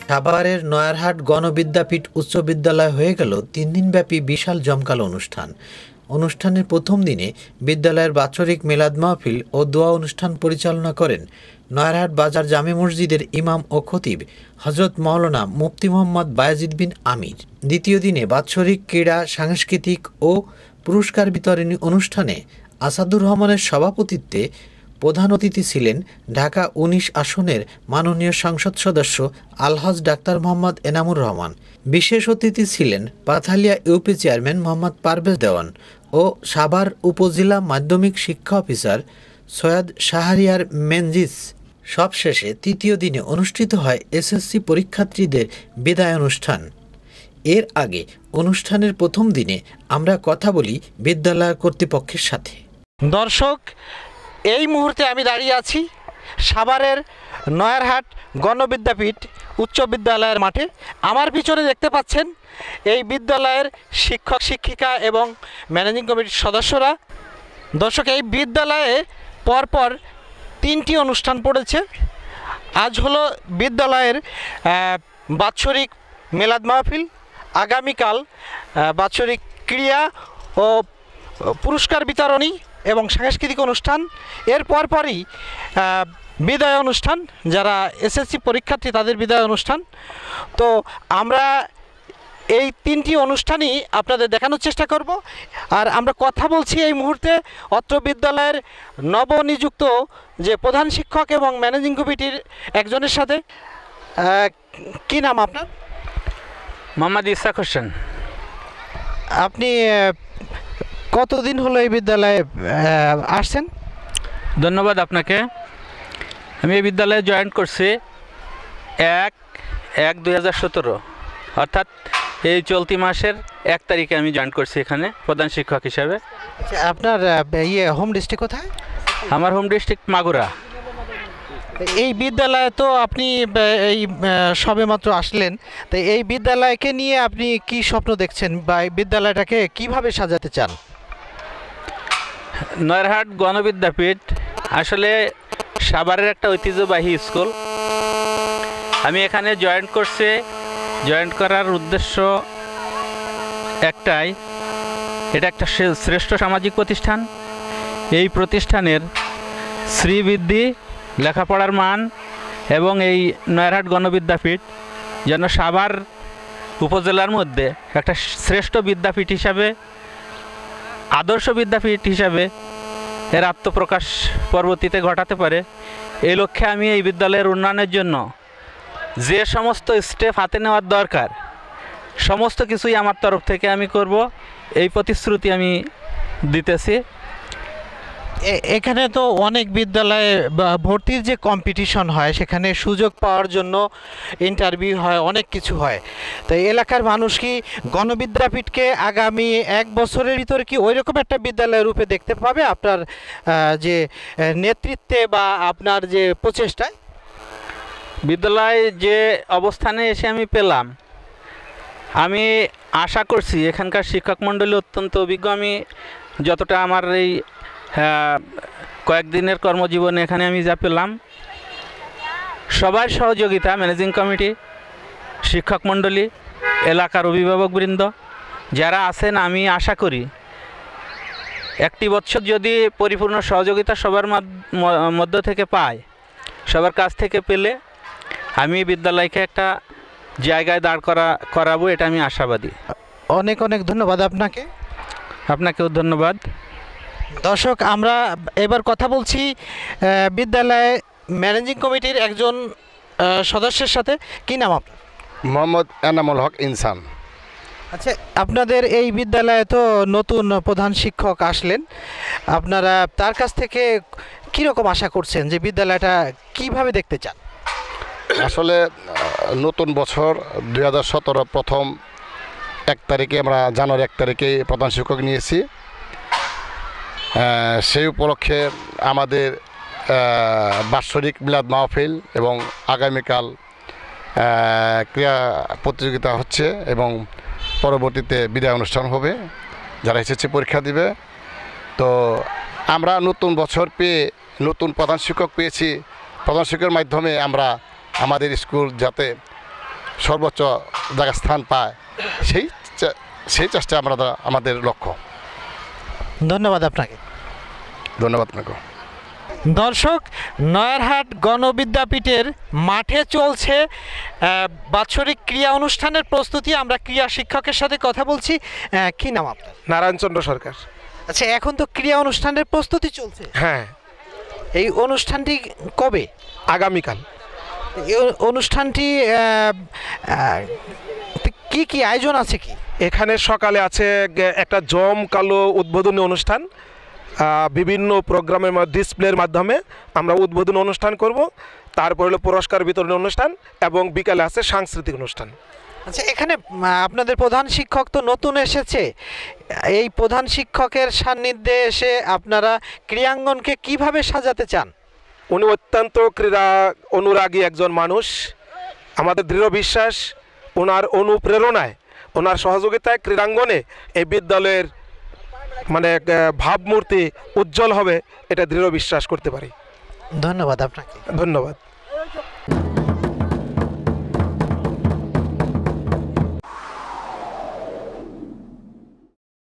সাভারের নয়ারহাট গণবিদ্যাপীঠ উচ্চ বিদ্যালয় হয়ে গেল 3 দিনব্যাপী বিশাল জমকালো অনুষ্ঠান। অনুষ্ঠানের প্রথম দিনে বিদ্যালয়ের বাৎসরিক মিলাদ মাহফিল ও দোয়া অনুষ্ঠান পরিচালনা করেন নয়ারহাট বাজার জামে মসজিদের ইমাম ও খতিব হজরত মাওলানা মুফতি মোহাম্মদ বায়েজিদ বিন আমির। দ্বিতীয় দিনে বাৎসরিক ক্রীড়া, সাংস্কৃতিক ও পুরস্কার বিতরণী অনুষ্ঠানে আসাদুর রহমানের সভাপতিত্বে প্রধান অতিথি ছিলেন ঢাকা 19 আসনের মাননীয় সংসদ সদস্য আলহাজ ডাক্তার মোহাম্মদ এনামুর রহমান। বিশেষ অতিথি ছিলেন পাথালিয়া ইউপি চেয়ারম্যান মোহাম্মদ পারভেজ দেওয়ান ও সাভার উপজেলা মাধ্যমিক শিক্ষা অফিসার সৈয়দ শাহরিয়ার মেনজিস। সবশেষে তৃতীয় দিনে অনুষ্ঠিত হয় এসএসসি পরীক্ষার্থীদের বিদায় অনুষ্ঠান। এর আগে অনুষ্ঠানের প্রথম দিনে আমরা কথা বলি বিদ্যালয় কর্তৃপক্ষের সাথে। দর্শক, এই মুহূর্তে আমি দাঁড়িয়ে আছি সাভারের নয়ারহাট গণবিদ্যাপীঠ উচ্চ বিদ্যালয়ের মাঠে। আমার পিছনে দেখতে পাচ্ছেন এই বিদ্যালয়ের শিক্ষক শিক্ষিকা এবং ম্যানেজিং কমিটির সদস্যরা। দর্শক, এই বিদ্যালয়ে পরপর 3টি অনুষ্ঠান পড়েছে। আজ হলো বিদ্যালয়ের বাৎসরিক মিলাদ মাহফিল, আগামীকাল বাৎসরিক ক্রীড়া ও পুরস্কার বিতরণী এবং সাংস্কৃতিক অনুষ্ঠান। এর পরপরই বিদায় অনুষ্ঠান, যারা এসএসসি পরীক্ষার্থী তাদের বিদায় অনুষ্ঠান। তো আমরা এই 3টি অনুষ্ঠানই আপনাদের দেখানোর চেষ্টা করব। আর আমরা কথা বলছি এই মুহূর্তে অত্র বিদ্যালয়ের নবনিযুক্ত যে প্রধান শিক্ষক এবং ম্যানেজিং কমিটির একজনের সাথে। কি নাম আপনার? মোহাম্মদ ইসাক হোসেন। আপনি কতদিন হলো এই বিদ্যালয়ে আসছেন? ধন্যবাদ আপনাকে। আমি এই বিদ্যালয়ে জয়েন করছি 1/1/2017, অর্থাৎ এই চলতি মাসের 1 তারিখে আমি জয়েন করছি এখানে প্রধান শিক্ষক হিসাবে। আপনার হোম ডিস্ট্রিক্ট কোথায়? আমার হোম ডিস্ট্রিক্ট মাগুরা। এই বিদ্যালয়ে তো আপনি এই সবেমাত্র আসলেন, তো এই বিদ্যালয়কে নিয়ে আপনি কি স্বপ্ন দেখছেন বা এই বিদ্যালয়টাকে কিভাবে সাজাতে চান? নয়ারহাট গণবিদ্যাপীঠ আসলে সাভারের একটা ঐতিহ্যবাহী স্কুল। আমি এখানে জয়েন করার উদ্দেশ্য একটাই, এটা একটা শ্রেষ্ঠ সামাজিক প্রতিষ্ঠান। এই প্রতিষ্ঠানের শ্রীবৃদ্ধি, লেখাপড়ার মান এবং এই নয়ারহাট গণবিদ্যাপীঠ যেন সাভার উপজেলার মধ্যে একটা শ্রেষ্ঠ বিদ্যাপীঠ হিসাবে, আদর্শ বিদ্যাপীঠ হিসাবে এর আত্মপ্রকাশ পরবর্তীতে ঘটাতে পারে, এই লক্ষ্যে আমি এই বিদ্যালয়ের উন্নয়নের জন্য যে সমস্ত স্টেপ হাতে নেওয়ার দরকার সমস্ত কিছুই আমার তরফ থেকে আমি করব, এই প্রতিশ্রুতি আমি দিতেছি। এখানে তো অনেক বিদ্যালয়ে ভর্তির যে কম্পিটিশন হয়, সেখানে সুযোগ পাওয়ার জন্য ইন্টারভিউ হয়, অনেক কিছু হয়। তো এলাকার মানুষ কি গণবিদ্যাপীঠকে আগামী 1 বছরের ভিতরে কি ওই রকম একটা বিদ্যালয়ের রূপে দেখতে পাবে আপনার যে নেতৃত্বে বা আপনার যে প্রচেষ্টায়? বিদ্যালয়ে যে অবস্থানে এসে আমি পেলাম, আমি আশা করছি এখানকার শিক্ষক মণ্ডলী অত্যন্ত অভিজ্ঞ। আমি যতটা আমার এই কয়েকদিনের কর্মজীবনে এখানে আমি যা পেলাম, সবার সহযোগিতা, ম্যানেজিং কমিটি, শিক্ষক মণ্ডলী, এলাকার অভিভাবকবৃন্দ যারা আছেন, আমি আশা করি 1 বছর যদি পরিপূর্ণ সহযোগিতা সবার মধ্য থেকে পাই, সবার কাছ থেকে পেলে আমি বিদ্যালয়কে একটা জায়গায় দাঁড় করাবো, এটা আমি আশাবাদী। অনেক অনেক ধন্যবাদ আপনাকে। আপনাকেও ধন্যবাদ। দর্শক, আমরা এবার কথা বলছি বিদ্যালয়ে ম্যানেজিং কমিটির একজন সদস্যের সাথে। কি নাম আপনার? মোহাম্মদ এনামুল হক ইনসান। আচ্ছা, আপনাদের এই বিদ্যালয়ে তো নতুন প্রধান শিক্ষক আসলেন, আপনারা তার কাছ থেকে কীরকম আশা করছেন, যে বিদ্যালয়টা কিভাবে দেখতে চান? আসলে নতুন বছর 2017 প্রথম 1 তারিখে, আমরা জানুয়ারি 1 তারিখে প্রধান শিক্ষক নিয়েছি। সেই উপলক্ষে আমাদের বাৎসরিক মিলাদ মাহফিল এবং আগামীকাল ক্রীড়া প্রতিযোগিতা হচ্ছে এবং পরবর্তীতে বিদায় অনুষ্ঠান হবে, যারা এসেছে পরীক্ষা দিবে। তো আমরা নতুন বছর পেয়ে নতুন প্রধান শিক্ষক পেয়েছি। প্রধান শিক্ষকের মাধ্যমে আমরা আমাদের স্কুল যাতে সর্বোচ্চ জায়গা স্থান পায়, সেই চেষ্টা আমাদের লক্ষ্য। ধন্যবাদ আপনাকে। ধন্যবাদ আপনাকে। দর্শক, নয়ারহাট গণবিদ্যাপীঠের মাঠে চলছে বাৎসরিক ক্রিয়া অনুষ্ঠানের প্রস্তুতি। আমরা ক্রিয়া শিক্ষকের সাথে কথা বলছি। কি নাম আপনার? নারায়ণচন্দ্র সরকার। আচ্ছা, এখন তো ক্রিয়া অনুষ্ঠানের প্রস্তুতি চলছে। হ্যাঁ, এই অনুষ্ঠানটি কবে? আগামীকাল। এই অনুষ্ঠানটি কি কি আয়োজন আছে কি? এখানে সকালে আছে একটা জমকালো উদ্বোধনী অনুষ্ঠান, বিভিন্ন প্রোগ্রামের ডিসপ্লের মাধ্যমে আমরা উদ্বোধনী অনুষ্ঠান করব। তারপর হলো পুরস্কার বিতরণ অনুষ্ঠান এবং বিকালে আছে সাংস্কৃতিক অনুষ্ঠান। আচ্ছা, এখানে আপনাদের প্রধান শিক্ষক তো নতুন এসেছে, এই প্রধান শিক্ষকের সান্নিধ্যে এসে আপনারা ক্রীড়াঙ্গনকে কিভাবে সাজাতে চান? উনি অত্যন্ত ক্রীড়া অনুরাগী একজন মানুষ। আমাদের দৃঢ় বিশ্বাস ওনার অনুপ্রেরণায়, ওনার সহযোগিতায় ক্রীড়াঙ্গনে এই বিদ্যালয়ের ভাবমূর্তি উজ্জ্বল হবে, এটা দৃঢ় বিশ্বাস করতে পারি। ধন্যবাদ আপনাকে। ধন্যবাদ।